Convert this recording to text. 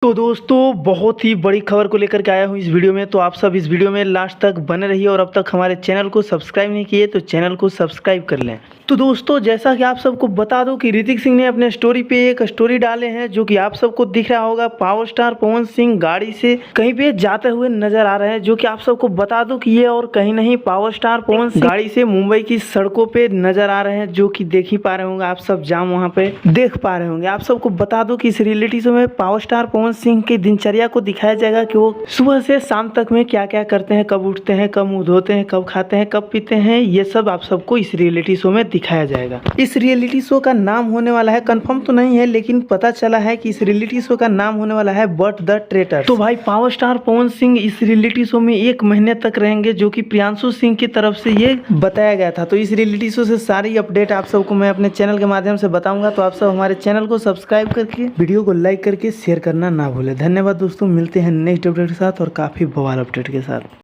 तो दोस्तों बहुत ही बड़ी खबर को लेकर के आया हूँ इस वीडियो में। तो आप सब इस वीडियो में लास्ट तक बने रहिए और अब तक हमारे चैनल को सब्सक्राइब नहीं किए तो चैनल को सब्सक्राइब कर लें। तो दोस्तों जैसा कि आप सबको बता दूं कि ऋतिक सिंह ने अपने स्टोरी पे एक स्टोरी डाले हैं जो कि आप सबको दिख रहा होगा। पावर स्टार पवन सिंह गाड़ी से कहीं पे जाते हुए नजर आ रहे हैं, जो कि आप सबको बता दूं कि ये और कहीं नहीं पावर स्टार पवन सिंह गाड़ी से मुंबई की सड़कों पे नजर आ रहे हैं, जो कि देख ही पा रहे होंगे आप सब, जाम वहाँ पे देख पा रहे होंगे। आप सबको बता दूं कि इस रियलिटी शो में पावर स्टार पवन सिंह की दिनचर्या को दिखाया जाएगा कि वो सुबह से शाम तक में क्या क्या करते हैं, कब उठते हैं, कब मुंह धोते हैं, कब खाते हैं, कब पीते हैं, ये सब आप सबको इस रियलिटी शो में दिखाया जाएगा। इस रियलिटी शो का नाम होने वाला है, कंफर्म तो नहीं है लेकिन पता चला है कि इस रियलिटी शो का नाम होने वाला है बट द ट्रेटर। तो भाई पावर स्टार पवन सिंह इस रियलिटी शो में 1 महीने तक रहेंगे, जो कि प्रियांशु सिंह की तरफ से ये बताया गया था। तो इस रियलिटी शो से सारी अपडेट आप सबको मैं अपने चैनल के माध्यम से बताऊंगा। तो आप सब हमारे चैनल को सब्सक्राइब करके वीडियो को लाइक करके शेयर करना ना भूलें। धन्यवाद दोस्तों, मिलते हैं नेक्स्ट अपडेट के साथ और काफी बवाल अपडेट के साथ।